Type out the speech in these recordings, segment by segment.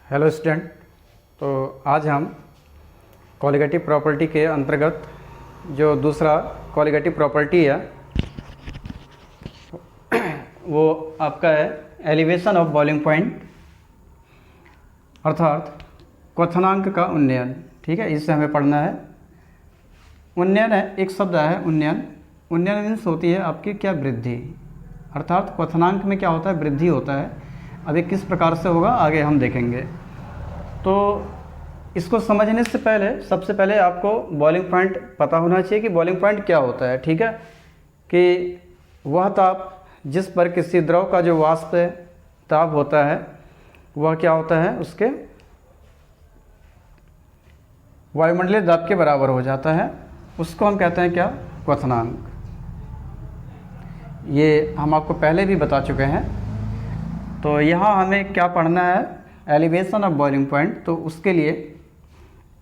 Hello student. तो आज हम कॉलिगेटिव प्रॉपर्टी के अंतर्गत जो दूसरा कॉलिगेटिव प्रॉपर्टी है वो आपका है एलिवेशन ऑफ बॉइलिंग पॉइंट, अर्थात क्वथनांक का उन्नयन। ठीक है, इससे हमें पढ़ना है। उन्नयन है, एक शब्द है उन्नयन। उन्नयन मीन्स होती है आपकी क्या, वृद्धि। अर्थात क्वथनांक में क्या होता है, वृद्धि होता है। अभी किस प्रकार से होगा आगे हम देखेंगे। तो इसको समझने से पहले सबसे पहले आपको बॉइलिंग पॉइंट पता होना चाहिए कि बॉइलिंग पॉइंट क्या होता है। ठीक है, कि वह ताप जिस पर किसी द्रव का जो वाष्प ताप होता है वह क्या होता है, उसके वायुमंडलीय दाब के बराबर हो जाता है। उसको हम कहते हैं क्या, क्वथनांक। ये हम आपको पहले भी बता चुके हैं। तो यहाँ हमें क्या पढ़ना है, एलिवेशन ऑफ बॉइलिंग पॉइंट। तो उसके लिए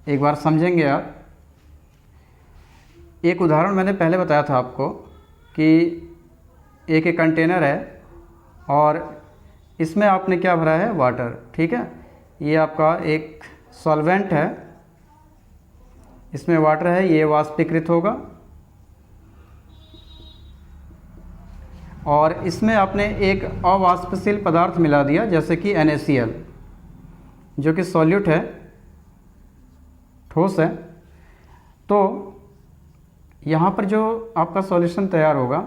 एक बार समझेंगे आप। एक उदाहरण मैंने पहले बताया था आपको कि एक कंटेनर है और इसमें आपने क्या भरा है, वाटर। ठीक है, ये आपका एक सॉल्वेंट है, इसमें वाटर है, ये वाष्पीकृत होगा। और इसमें आपने एक अवाष्पशील पदार्थ मिला दिया जैसे कि NaCl, जो कि सॉल्यूट है, ठोस है। तो यहाँ पर जो आपका सॉल्यूशन तैयार होगा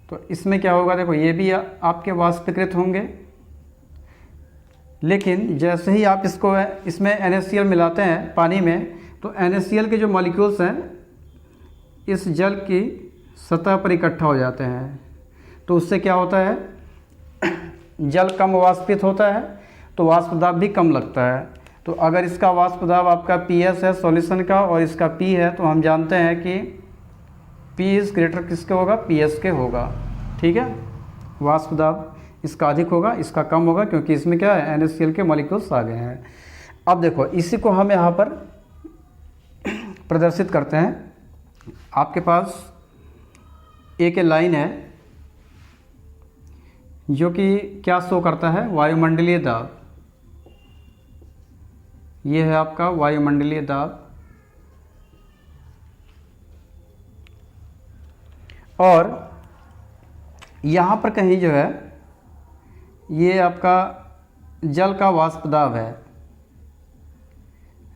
तो इसमें क्या होगा, देखो ये भी आपके वाष्पीकृत होंगे। लेकिन जैसे ही आप इसमें NaCl मिलाते हैं पानी में, तो NaCl के जो मॉलिक्यूल्स हैं इस जल की सतह पर इकट्ठा हो जाते हैं। तो उससे क्या होता है, जल कम वाष्पित होता है, तो वाष्प दाब भी कम लगता है। तो अगर इसका वाष्प दाब आपका PS है सॉल्यूशन का और इसका P है, तो हम जानते हैं कि P इज़ ग्रेटर किसके होगा, PS के होगा। ठीक है, वाष्प दाब इसका अधिक होगा, इसका कम होगा, क्योंकि इसमें क्या है, NaCl के मॉलिक्यूल्स आ गए हैं। अब देखो इसी को हम यहाँ पर प्रदर्शित करते हैं। आपके पास एक लाइन है जो कि क्या शो करता है, वायुमंडलीय दाब। ये है आपका वायुमंडलीय दाब। और यहाँ पर कहीं जो है ये आपका जल का वाष्प दाब है,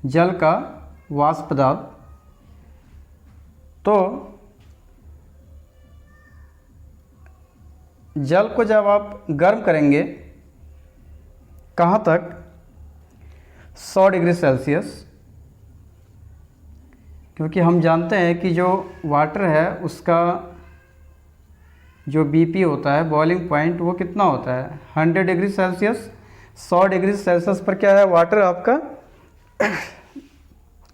जल का वाष्प दाब। तो जल को जब आप गर्म करेंगे, कहाँ तक, 100 डिग्री सेल्सियस। क्योंकि हम जानते हैं कि जो वाटर है उसका जो BP होता है, बॉइलिंग पॉइंट, वो कितना होता है, 100 डिग्री सेल्सियस। 100 डिग्री सेल्सियस पर क्या है, वाटर आपका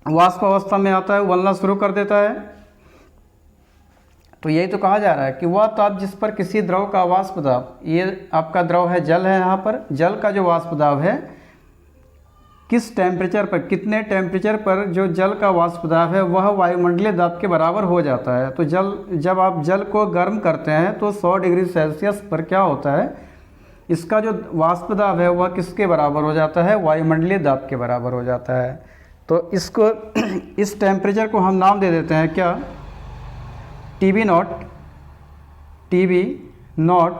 वाष्प अवस्था में आता है, उबलना शुरू कर देता है। तो यही तो कहा जा रहा है कि वह ताप जिस पर किसी द्रव का वाष्प दाब, ये आपका द्रव है, जल है, यहाँ पर जल का जो वाष्प दाब है, किस टेम्परेचर पर, कितने टेम्परेचर पर जो जल का वाष्प दाब है वह वायुमंडलीय दाब के बराबर हो जाता है। तो जब आप जल को गर्म करते हैं तो 100 डिग्री सेल्सियस पर क्या होता है, इसका जो वाष्प दाब है वह किसके बराबर हो जाता है, वायुमंडलीय दाब के बराबर हो जाता है। तो इसको इस टेम्परेचर को हम नाम दे देते हैं क्या, TB not. TB not,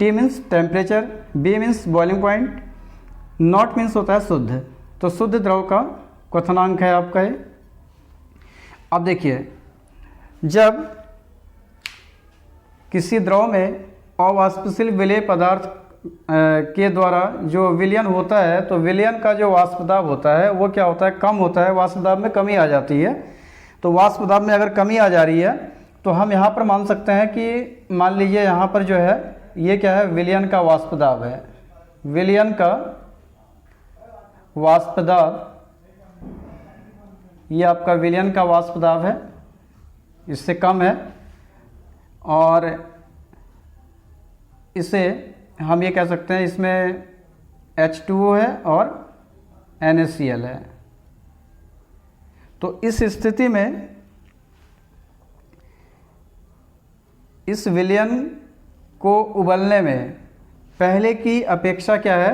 T means temperature, B means boiling point, not means होता है शुद्ध। तो शुद्ध द्रव का क्वथनांक है आपका ये। अब देखिए, जब किसी द्रव में अवाष्पशील विलेय पदार्थ के द्वारा जो विलयन होता है, तो विलयन का जो वाष्प दाब होता है वो क्या होता है, कम होता है, वाष्प दाब में कमी आ जाती है। तो वाष्प दाब में अगर कमी आ जा रही है तो हम यहाँ पर मान सकते हैं कि, मान लीजिए यहाँ पर जो है ये क्या है, विलयन का वाष्प दाब है। विलयन का वाष्प दाब, ये आपका विलयन का वाष्प दाब है, इससे कम है। और इसे हम ये कह सकते हैं, इसमें H2O है और NaCl है। तो इस स्थिति में इस विलयन को उबलने में पहले की अपेक्षा क्या है,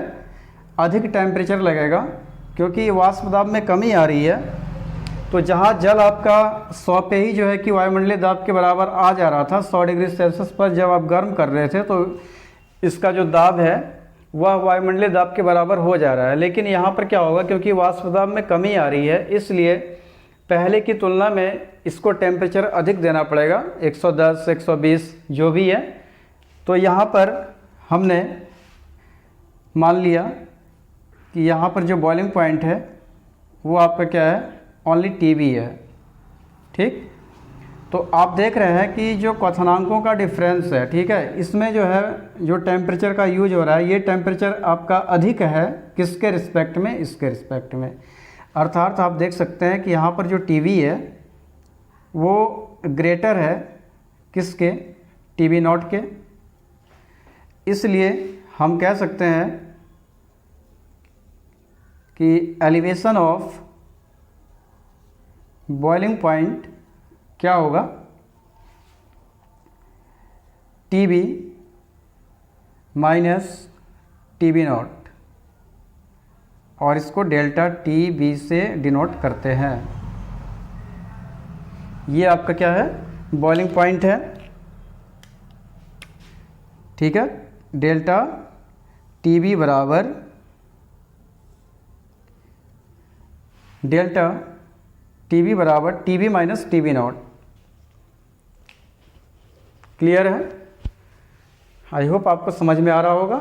अधिक टेम्परेचर लगेगा, क्योंकि ये वाष्प दाब में कमी आ रही है। तो जहाँ जल आपका 100 पे ही जो है कि वायुमंडलीय दाब के बराबर आ जा रहा था, 100 डिग्री सेल्सियस पर जब आप गर्म कर रहे थे, तो इसका जो दाब है वह वायुमंडलीय दाब के बराबर हो जा रहा है। लेकिन यहाँ पर क्या होगा, क्योंकि वाष्प दाब में कमी आ रही है, इसलिए पहले की तुलना में इसको टेम्परेचर अधिक देना पड़ेगा, 110, 120 जो भी है। तो यहाँ पर हमने मान लिया कि यहाँ पर जो बॉइलिंग पॉइंट है वो आपका क्या है, ओनली TB है। ठीक, तो आप देख रहे हैं कि जो क्वथनांकों का डिफरेंस है, ठीक है, इसमें जो है जो टेम्परेचर का यूज हो रहा है, ये टेम्परेचर आपका अधिक है किसके रिस्पेक्ट में, इसके रिस्पेक्ट में। अर्थात आप देख सकते हैं कि यहाँ पर जो TB है वो ग्रेटर है किसके, TB नॉट के। इसलिए हम कह सकते हैं कि एलिवेशन ऑफ बॉइलिंग पॉइंट क्या होगा, TB माइनस TB नॉट, और इसको डेल्टा TB से डिनोट करते हैं। ये आपका क्या है, बॉइलिंग पॉइंट है। ठीक है, डेल्टा TB बराबर डेल्टा TB बराबर TB minus TB nought. Clear है? आई होप आपको समझ में आ रहा होगा।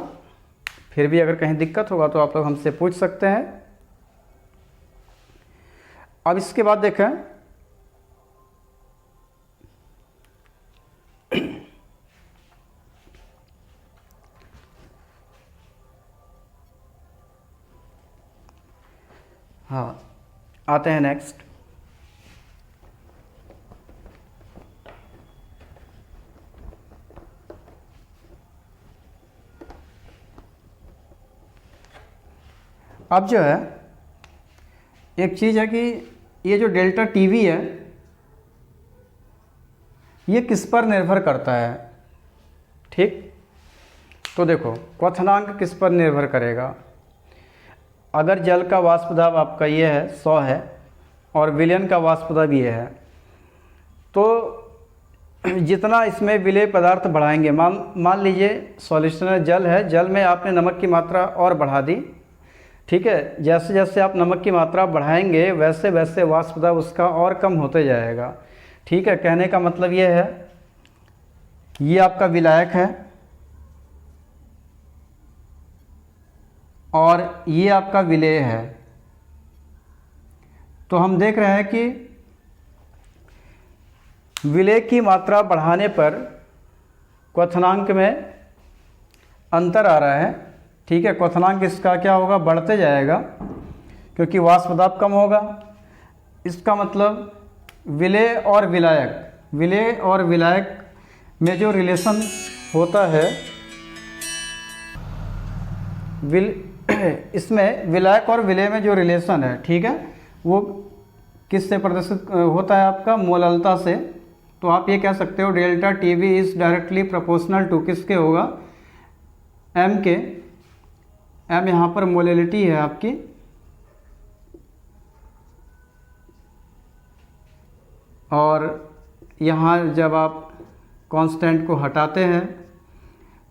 फिर भी अगर कहीं दिक्कत होगा तो आप लोग हमसे पूछ सकते हैं। अब इसके बाद देखें, हाँ, आते हैं नेक्स्ट। अब जो है एक चीज़ है कि ये जो डेल्टा TB है ये किस पर निर्भर करता है। ठीक, तो देखो क्वथनांक किस पर निर्भर करेगा। अगर जल का वाष्प दाब आपका ये है 100 है और विलयन का वाष्प दाब ये है, तो जितना इसमें विलेय पदार्थ बढ़ाएंगे, मान लीजिए सॉल्यूशन में जल है, जल में आपने नमक की मात्रा और बढ़ा दी। ठीक है, जैसे जैसे आप नमक की मात्रा बढ़ाएंगे वैसे वैसे वाष्प दाब उसका और कम होते जाएगा। ठीक है, कहने का मतलब ये है, ये आपका विलायक है और ये आपका विलेय है। तो हम देख रहे हैं कि विलेय की मात्रा बढ़ाने पर क्वथनांक में अंतर आ रहा है। ठीक है, क्वथनांक इसका क्या होगा, बढ़ते जाएगा क्योंकि वाष्प दाब कम होगा। इसका मतलब विलेय और विलायक में जो रिलेशन होता है, इसमें विलायक और विलेय में जो रिलेशन है, ठीक है, वो किससे प्रदर्शित होता है, आपका मोललता से। तो आप ये कह सकते हो delta TB is directly proportional to किसके होगा, M के। M यहाँ पर मोलैलिटी है आपकी, और यहाँ जब आप कांस्टेंट को हटाते हैं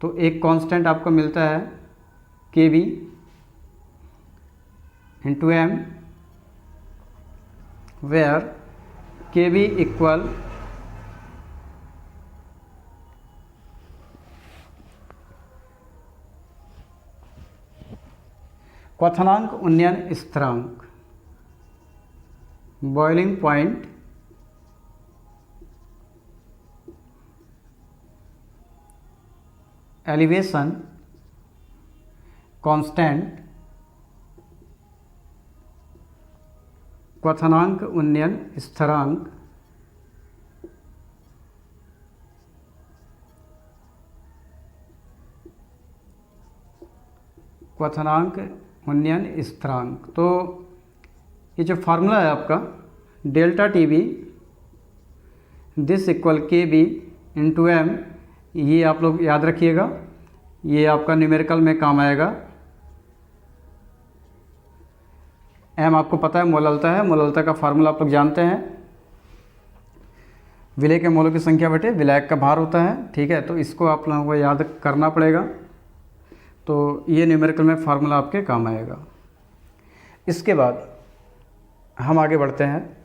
तो एक कांस्टेंट आपको मिलता है KB into M, where KB equal क्वथनांक उन्नयन स्थिरांक, बॉइलिंग पॉइंट एलिवेशन कांस्टेंट क्वथनांक उन्नयन स्थिरांक क्वथनांक उन्नयन स्थिरांक। तो ये जो फार्मूला है आपका delta TB this equal KB into M, ये आप लोग याद रखिएगा, ये आपका न्यूमेरिकल में काम आएगा। एम आपको पता है मोललता है, मोललता का फार्मूला आप लोग जानते हैं, विलय के मोलों की संख्या बटे विलायक का भार होता है। ठीक है, तो इसको आप लोगों को याद करना पड़ेगा, तो ये न्यूमेरिकल में फार्मूला आपके काम आएगा। इसके बाद हम आगे बढ़ते हैं।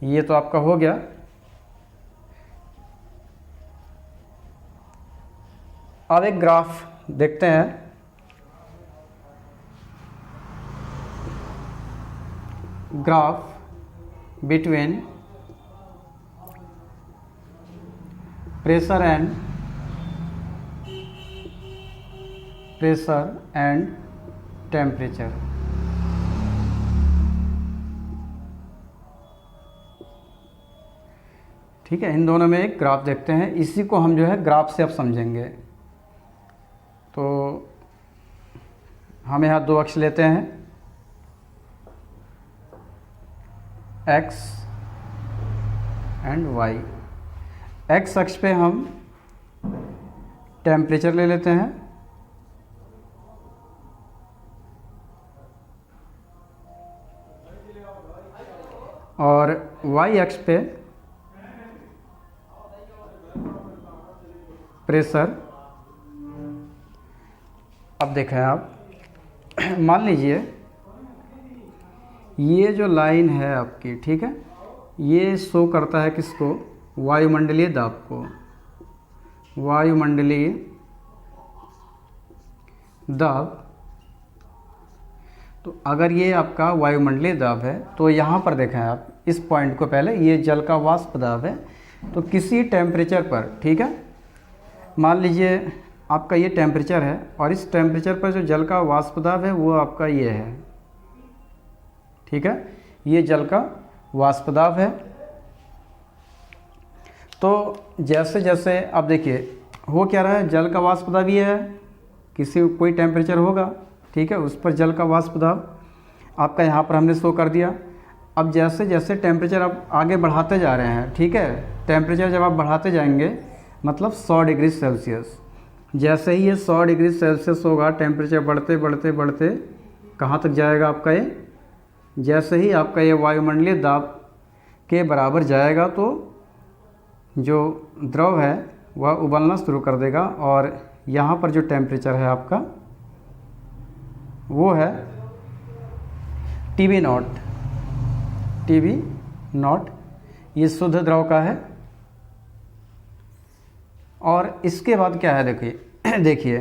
ये तो आपका हो गया। अब एक ग्राफ देखते हैं। Graph between pressure and temperature. ठीक है, इन दोनों में एक ग्राफ देखते हैं। इसी को हम जो है ग्राफ से अब समझेंगे। तो हम यहाँ दो अक्ष लेते हैं, x एंड y। x अक्ष पे हम टेम्परेचर ले लेते हैं, और y अक्ष पे प्रेशर। अब देखें आप, मान लीजिए ये जो लाइन है आपकी, ठीक है, ये शो करता है किसको? वायुमंडलीय दाब को। वायुमंडलीय दाब। तो अगर ये आपका वायुमंडलीय दाब है तो यहाँ पर देखें आप, इस पॉइंट को पहले, ये जल का वाष्प दाब है। तो किसी टेम्परेचर पर, ठीक है, मान लीजिए आपका ये टेम्परेचर है, और इस टेम्परेचर पर जो जल का वाष्प दाब है वो आपका ये है। ठीक है, ये जल का वाष्प दाब है। तो जैसे जैसे अब देखिए हो क्या रहा है, जल का वाष्प दाब ये है, किसी कोई टेम्परेचर होगा, ठीक है, उस पर जल का वाष्प दाब आपका यहाँ पर हमने शो कर दिया। अब जैसे जैसे टेम्परेचर आप आगे बढ़ाते जा रहे हैं, ठीक है, टेम्परेचर जब आप बढ़ाते जाएंगे मतलब 100 डिग्री सेल्सियस, जैसे ही ये 100 डिग्री सेल्सियस होगा, टेम्परेचर बढ़ते बढ़ते बढ़ते कहाँ तक जाएगा आपका ये? जैसे ही आपका ये वायुमंडलीय दाब के बराबर जाएगा तो जो द्रव है वह उबलना शुरू कर देगा, और यहाँ पर जो टेम्परेचर है आपका वो है TB0। TB0 ये शुद्ध द्रव का है। और इसके बाद क्या है, देखिए देखिए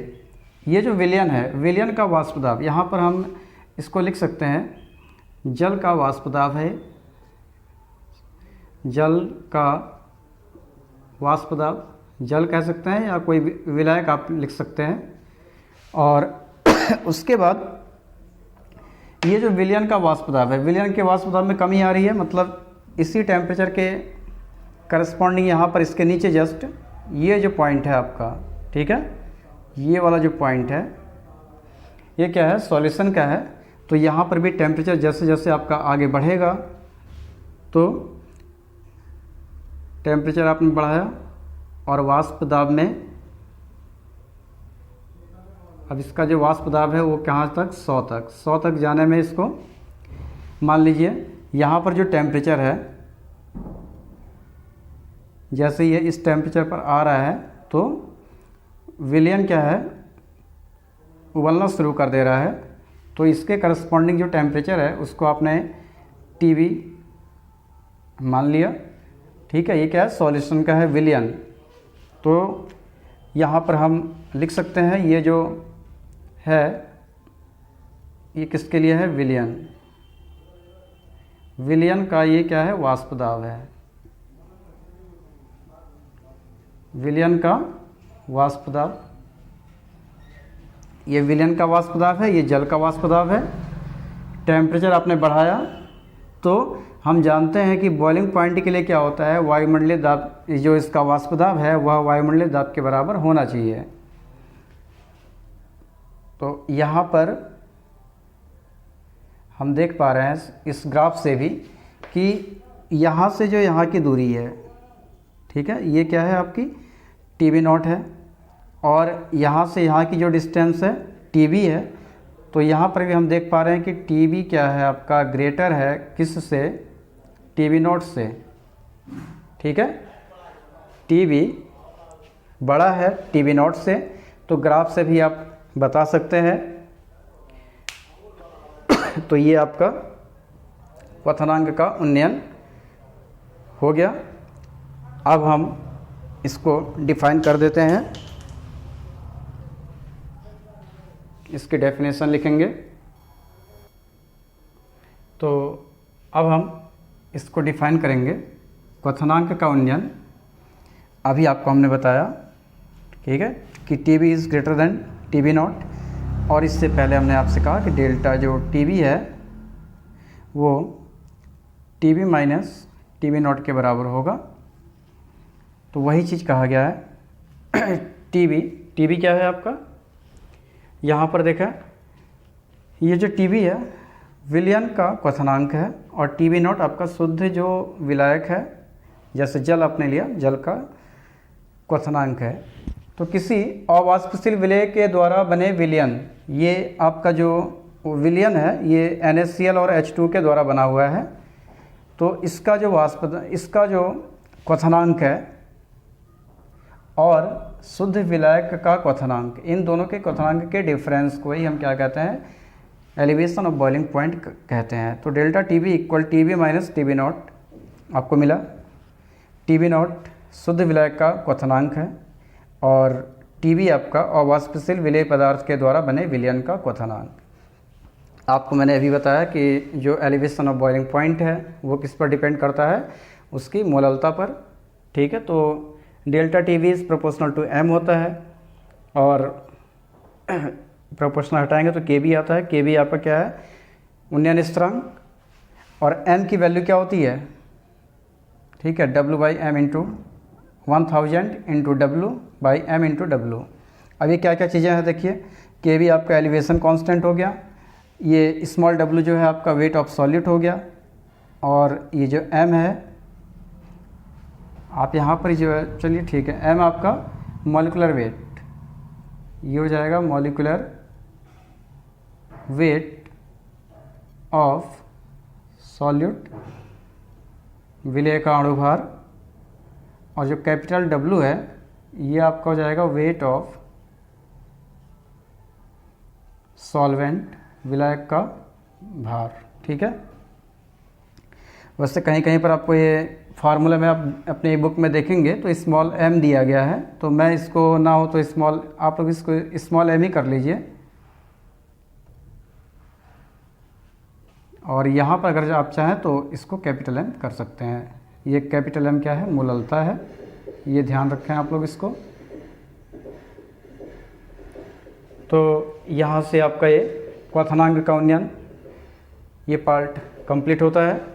ये जो विलयन है, विलयन का वाष्प दाब, यहाँ पर हम इसको लिख सकते हैं जल का वाष्प दाब है, जल का वाष्प दाब, जल कह सकते हैं या कोई विलायक आप लिख सकते हैं। और उसके बाद ये जो विलयन का वाष्प दाब है, विलयन के वाष्प दाब में कमी आ रही है, मतलब इसी टेम्परेचर के करस्पॉन्डिंग यहाँ पर इसके नीचे जस्ट ये जो पॉइंट है आपका, ठीक है, ये वाला जो पॉइंट है ये क्या है? सॉल्यूशन का है। तो यहाँ पर भी टेम्परेचर जैसे जैसे आपका आगे बढ़ेगा तो टेम्परेचर आपने बढ़ाया, और वाष्प दाब में अब इसका जो वाष्प दाब है वो कहाँ तक? 100 तक। 100 तक जाने में इसको मान लीजिए यहाँ पर जो टेम्परेचर है, जैसे ये इस टेम्परेचर पर आ रहा है तो विलयन क्या है? उबलना शुरू कर दे रहा है। तो इसके करस्पॉन्डिंग जो टेम्परेचर है उसको आपने TB मान लिया। ठीक है, ये क्या है? सॉल्यूशन का है विलयन। तो यहाँ पर हम लिख सकते हैं ये जो है ये किसके लिए है? विलयन। विलयन का ये क्या है? वाष्प दाब है। विलयन का वाष्प दाब, ये विलयन का वाष्प दाब है, ये जल का वाष्प दाब है। टेम्परेचर आपने बढ़ाया तो हम जानते हैं कि बॉइलिंग पॉइंट के लिए क्या होता है? वायुमंडलीय दाब, जो इसका वाष्प दाब है वह वायुमंडलीय दाब के बराबर होना चाहिए। तो यहाँ पर हम देख पा रहे हैं इस ग्राफ से भी कि यहाँ से जो यहाँ की दूरी है, ठीक है, ये क्या है आपकी TB0 है, और यहाँ से यहाँ की जो डिस्टेंस है TB है। तो यहाँ पर भी हम देख पा रहे हैं कि TB क्या है आपका ग्रेटर है किस से, TB0 से, ठीक है, TB बड़ा है TB0 से। तो ग्राफ से भी आप बता सकते हैं। तो ये आपका क्वथनांक का उन्नयन हो गया। अब हम इसको डिफाइन कर देते हैं, इसकी डेफिनेशन लिखेंगे। तो अब हम इसको डिफाइन करेंगे, क्वथनांक का उन्नयन। अभी आपको हमने बताया, ठीक है, कि TB is greater than TB0, और इससे पहले हमने आपसे कहा कि डेल्टा जो TB है वो TB माइनस TB0 के बराबर होगा। तो वही चीज़ कहा गया है। TB क्या है आपका, यहाँ पर देखा, ये जो TB है विलयन का क्वथनांक है, और TB0 आपका शुद्ध जो विलायक है, जैसे जल आपने लिया, जल का क्वथनांक है। तो किसी अवाष्पशील विलेय के द्वारा बने विलयन, ये आपका जो विलयन है ये NaCl और H2 के द्वारा बना हुआ है। तो इसका जो क्वथनांक है और शुद्ध विलायक का क्वथनांक, इन दोनों के क्वथनांक के डिफरेंस को ही हम क्या कहते हैं, एलिवेशन ऑफ बॉइलिंग पॉइंट कहते हैं। तो delta TB equal TB minus TB0 आपको मिला। TB0 शुद्ध विलायक का क्वथनांक है, और TB आपका अवाष्पशील विलेय पदार्थ के द्वारा बने विलयन का क्वथनांक। आपको मैंने अभी बताया कि जो एलिवेशन ऑफ बॉइलिंग पॉइंट है वो किस पर डिपेंड करता है, उसकी मोललता पर, ठीक है। तो delta TB is proportional to m होता है, और प्रोपोर्शनल हटाएंगे तो KB आता है। KB आपका क्या है, उन्नयन स्थिरांक, और m की वैल्यू क्या होती है, ठीक है, W/m into 1000 into W/m into W। अभी क्या क्या चीज़ें हैं देखिए, KB आपका एलिवेशन कांस्टेंट हो गया, ये स्मॉल w जो है आपका वेट ऑफ सॉल्यूट हो गया, और ये जो m है आप यहाँ पर जो है, चलिए ठीक है, m आपका मॉलिक्यूलर वेट, ये हो जाएगा मॉलिक्यूलर वेट ऑफ सॉल्यूट, विलेय का अणुभार, और जो कैपिटल W है ये आपका हो जाएगा वेट ऑफ सॉल्वेंट, विलायक का भार, ठीक है। वैसे कहीं कहीं पर आपको ये फार्मूला में आप अपने बुक में देखेंगे तो स्मॉल m दिया गया है, तो मैं इसको ना हो तो आप लोग इसको स्मॉल m ही कर लीजिए। और यहाँ पर अगर आप चाहें तो इसको कैपिटल M कर सकते हैं। ये कैपिटल M क्या है, मोललता है, ये ध्यान रखें आप लोग इसको। तो यहाँ से आपका ये क्वथनांक का उन्नयन, ये पार्ट कंप्लीट होता है।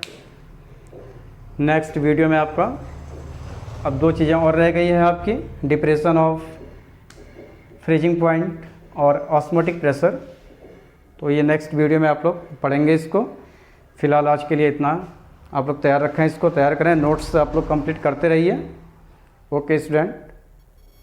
नेक्स्ट वीडियो में आपका अब दो चीज़ें और रह गई है आपकी, डिप्रेशन ऑफ फ्रीजिंग पॉइंट और ऑस्मोटिक प्रेशर। तो ये नेक्स्ट वीडियो में आप लोग पढ़ेंगे इसको। फ़िलहाल आज के लिए इतना, आप लोग तैयार रखें, इसको तैयार करें, नोट्स आप लोग कंप्लीट करते रहिए। Okay student.